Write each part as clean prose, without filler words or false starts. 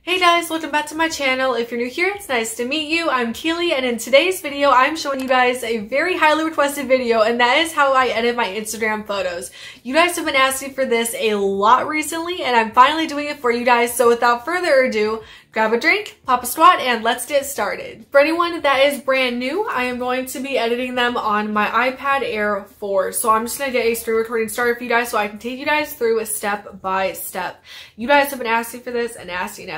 Hey guys, welcome back to my channel. If you're new here, it's nice to meet you. I'm Keelie, and in today's video, I'm showing you guys a very highly requested video, and that is how I edit my Instagram photos. You guys have been asking for this a lot recently, and I'm finally doing it for you guys. So without further ado, grab a drink, pop a squat, and let's get started. For anyone that is brand new, I am going to be editing them on my iPad Air 4. So I'm just going to get a screen recording started for you guys so I can take you guys through a step by step. You guys have been asking for this and asking,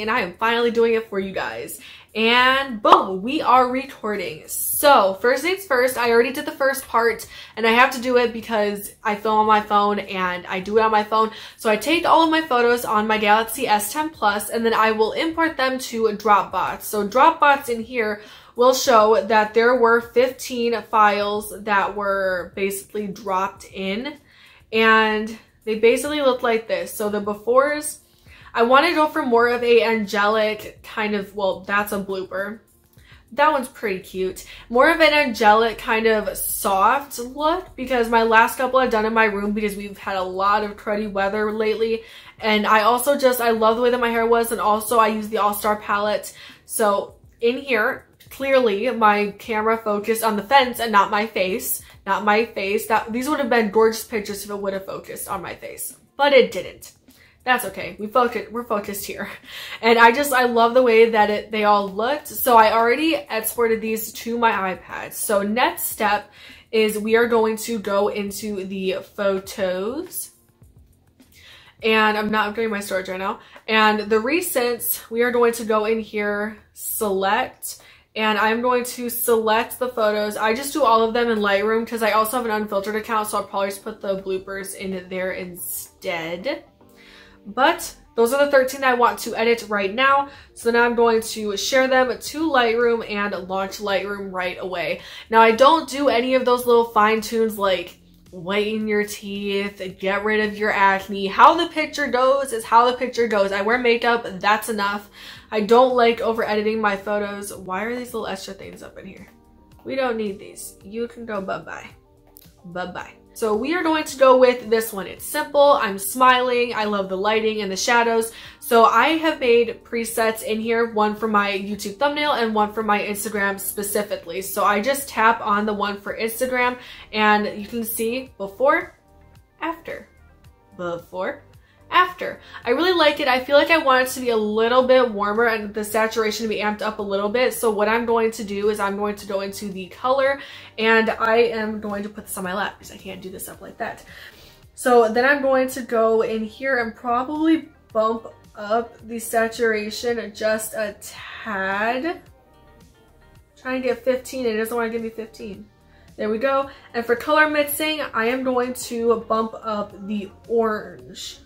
and I am finally doing it for you guys. And boom, we are recording. So first things first, I already did the first part, and I have to do it because I film on my phone and I do it on my phone. So I take all of my photos on my Galaxy S10 Plus, and then I will import them to Dropbox. So Dropbox in here will show that there were 15 files that were basically dropped in, and they basically look like this. So the befores, I want to go for more of a angelic kind of, well, that's a blooper. That one's pretty cute. More of an angelic kind of soft look, because my last couple I've done in my room because we've had a lot of cruddy weather lately. And I also I love the way that my hair was, and also I use the All-Star palette. So in here, clearly my camera focused on the fence and not my face. Not my face. These would have been gorgeous pictures if it would have focused on my face. But it didn't. That's okay. We're focused here. And I love the way that they all looked. So I already exported these to my iPad. So next step is we are going to go into the photos. And I'm not upgrading my storage right now. And the recents, we are going to go in here, select, and I'm going to select the photos. I just do all of them in Lightroom because I also have an unfiltered account, so I'll probably just put the bloopers in there instead. But those are the 13 that I want to edit right now. So now I'm going to share them to Lightroom and launch Lightroom right away. Now I don't do any of those little fine tunes like whiten your teeth, get rid of your acne. How the picture goes is how the picture goes. I wear makeup, that's enough. I don't like over editing my photos. Why are these little extra things up in here? We don't need these. You can go bye-bye. Bye-bye. So we are going to go with this one. It's simple. I'm smiling. I love the lighting and the shadows. So I have made presets in here, one for my YouTube thumbnail and one for my Instagram specifically. So I just tap on the one for Instagram and you can see before, after, before, after. I really like it. I feel like I want it to be a little bit warmer and the saturation to be amped up a little bit. So what I'm going to do is I'm going to go into the color, and I am going to put this on my lap because I can't do this up like that. So then I'm going to go in here and probably bump up the saturation just a tad. Trying to get 15. It doesn't want to give me 15. There we go. And for color mixing, I am going to bump up the orange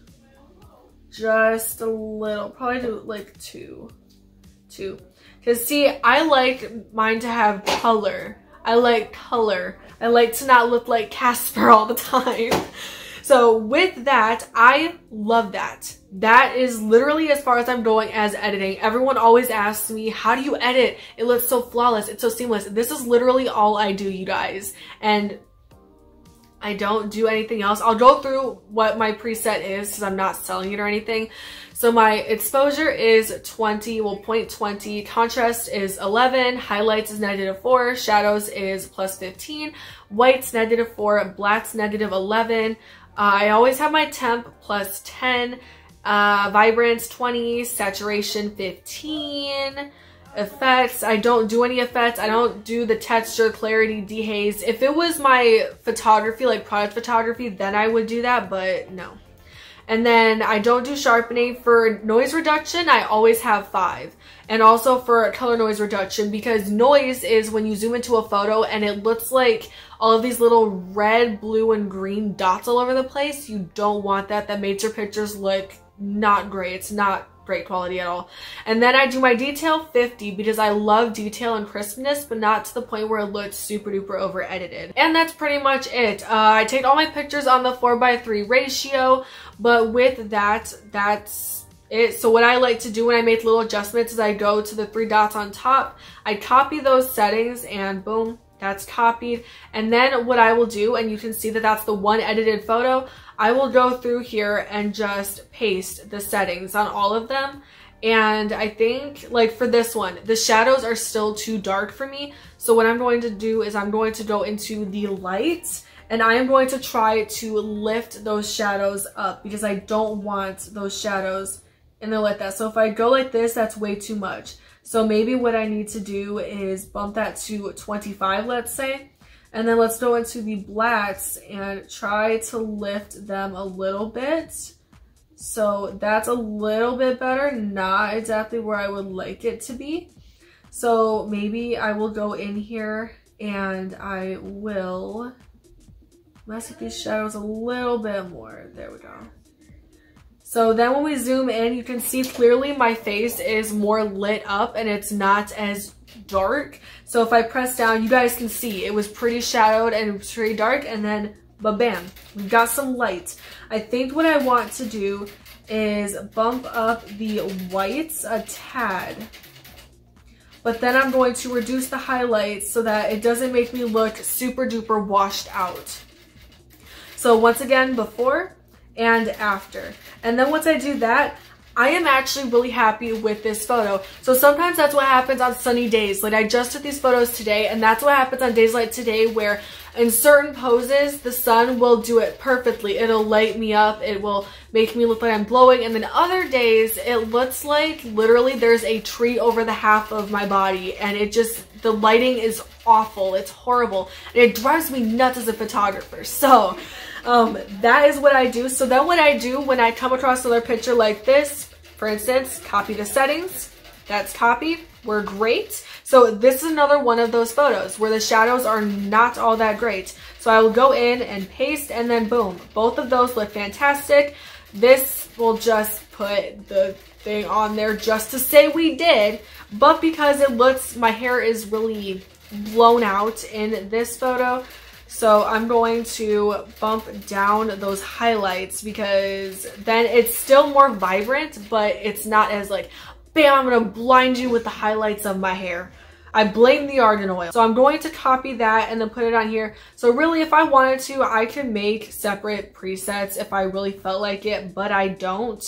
just a little, probably do like two. Because see, I like mine to have color. I like color. I like to not look like Casper all the time. So with that, I love that. That is literally as far as I'm going as editing. Everyone always asks me, how do you edit? It looks so flawless. It's so seamless. This is literally all I do, you guys. And I don't do anything else. I'll go through what my preset is because I'm not selling it or anything. So my exposure is 20, well 0.20, contrast is 11, highlights is -4, shadows is +15, white's -4, black's -11. I always have my temp +10, vibrance 20, saturation 15. Effects, I don't do any effects. I don't do the texture, clarity, dehaze. If it was my photography, like product photography, then I would do that, but no. And then I don't do sharpening. For noise reduction, I always have 5. And also for color noise reduction, because noise is when you zoom into a photo and it looks like all of these little red, blue, and green dots all over the place. You don't want that. That makes your pictures look not great. It's not great quality at all. And then I do my detail 50 because I love detail and crispness, but not to the point where it looks super duper over edited. And that's pretty much it. I take all my pictures on the 4:3 ratio, but with that, that's it. So what I like to do when I make little adjustments is I go to the 3 dots on top, I copy those settings, and boom, that's copied. And then what I will do, and you can see that that's the one edited photo, I will go through here and just paste the settings on all of them And I think like for this one, the shadows are still too dark for me. So what I'm going to do is I'm going to go into the light and I am going to try to lift those shadows up because I don't want those shadows in there like that. So if I go like this, that's way too much. So maybe what I need to do is bump that to 25, let's say. And then let's go into the blacks and try to lift them a little bit. So that's a little bit better, not exactly where I would like it to be. So maybe I will go in here and I will mess with these shadows a little bit more. There we go. So then when we zoom in, you can see clearly my face is more lit up and it's not as dark. So if I press down, you guys can see it was pretty shadowed and pretty dark, and then ba-bam, we got some light. I think what I want to do is bump up the whites a tad, but then I'm going to reduce the highlights so that it doesn't make me look super duper washed out. So once again, before and after. And then once I do that, I am actually really happy with this photo. So sometimes that's what happens on sunny days. Like I just took these photos today, and that's what happens on days like today where in certain poses, the sun will do it perfectly. It'll light me up. It will make me look like I'm glowing. And then other days, it looks like literally there's a tree over the half of my body. And it just, the lighting is awful. It's horrible. And it drives me nuts as a photographer. So that is what I do. So then what I do when I come across another picture like this, for instance, copy the settings. That's copied. We're great. So this is another one of those photos where the shadows are not all that great. So I will go in and paste, and then boom, both of those look fantastic. This will just put the thing on there just to say we did, but because it looks, my hair is really blown out in this photo. So I'm going to bump down those highlights because then it's still more vibrant, but it's not as like, bam, I'm gonna blind you with the highlights of my hair. I blame the argan oil. So I'm going to copy that and then put it on here. So really, if I wanted to, I could make separate presets if I really felt like it, but I don't.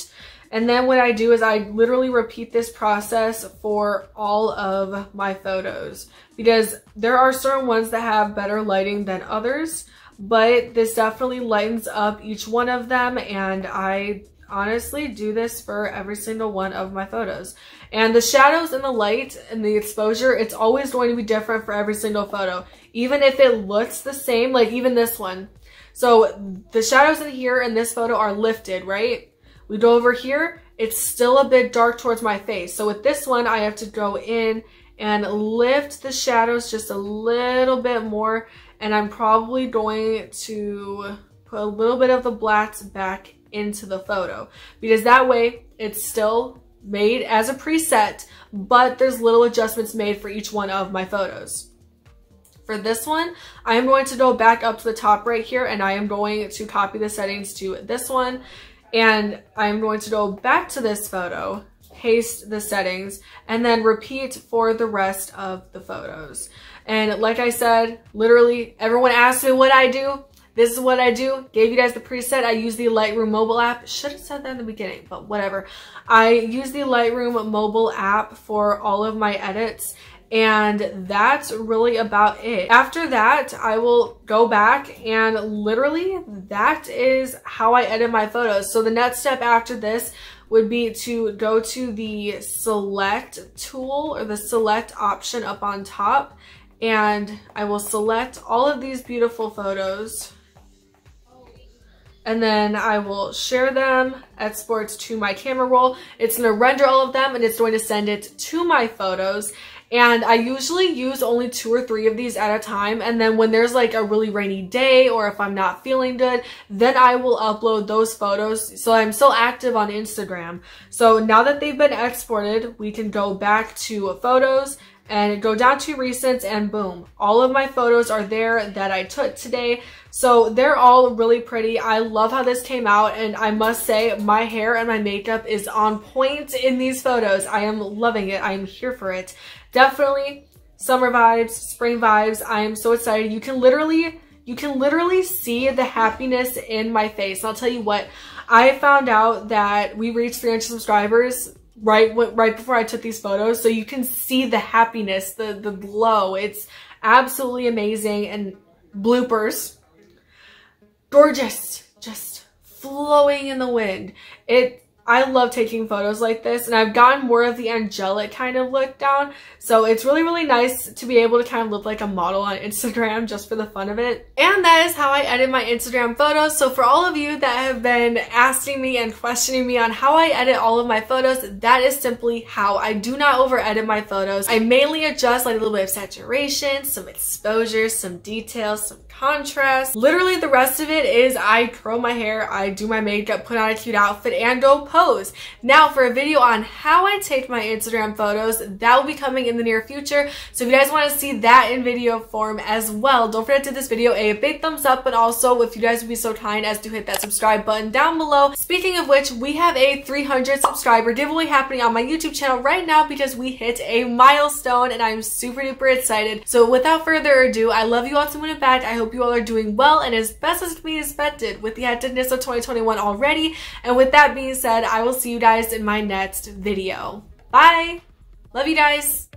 And then what I do is I literally repeat this process for all of my photos because there are certain ones that have better lighting than others, but this definitely lightens up each one of them, and I honestly do this for every single one of my photos. And the shadows and the light and the exposure, it's always going to be different for every single photo, even if it looks the same, like even this one. So the shadows in here in this photo are lifted, right? We go over here, it's still a bit dark towards my face. So with this one, I have to go in and lift the shadows just a little bit more. And I'm probably going to put a little bit of the blacks back into the photo because that way it's still made as a preset, but there's little adjustments made for each one of my photos. For this one, I am going to go back up to the top right here, and I am going to copy the settings to this one. And I'm going to go back to this photo, paste the settings, and then repeat for the rest of the photos. And like I said, literally everyone asks me what I do. This is what I do. Gave you guys the preset. I use the Lightroom mobile app. Should have said that in the beginning, but whatever. I use the Lightroom mobile app for all of my edits, and that's really about it. After that, I will go back, and literally that is how I edit my photos. So the next step after this would be to go to the select tool or the select option up on top, and I will select all of these beautiful photos. And then I will share them, export to my camera roll. It's gonna render all of them and it's going to send it to my photos. And I usually use only 2 or 3 of these at a time. And then when there's like a really rainy day or if I'm not feeling good, then I will upload those photos. So I'm still active on Instagram. So now that they've been exported, we can go back to photos and go down to recents, and boom, all of my photos are there that I took today. So they're all really pretty. I love how this came out, and I must say my hair and my makeup is on point in these photos. I am loving it. I am here for it. Definitely summer vibes, spring vibes. I am so excited. You can literally see the happiness in my face. And I'll tell you what, I found out that we reached 300 subscribers right before I took these photos, so you can see the happiness, the glow. It's absolutely amazing. And bloopers, gorgeous, just flowing in the wind. I love taking photos like this, and I've gotten more of the angelic kind of look down, so it's really, really nice to be able to kind of look like a model on Instagram just for the fun of it. And that is how I edit my Instagram photos. So for all of you that have been asking me and questioning me on how I edit all of my photos, that is simply how. I do not over edit my photos. I mainly adjust like a little bit of saturation, some exposure, some details, some contrast. Literally the rest of it is I curl my hair, I do my makeup, put on a cute outfit, and go pose. Now for a video on how I take my Instagram photos, that will be coming in the near future. So if you guys want to see that in video form as well, don't forget to give this video a big thumbs up, but also if you guys would be so kind as to hit that subscribe button down below. Speaking of which, we have a 300 subscriber giveaway happening on my YouTube channel right now because we hit a milestone, and I'm super duper excited. So without further ado, I love you all to moon and back. I hope you all are doing well and as best as can be expected with the hecticness of 2021 already. And with that being said, I will see you guys in my next video. Bye! Love you guys!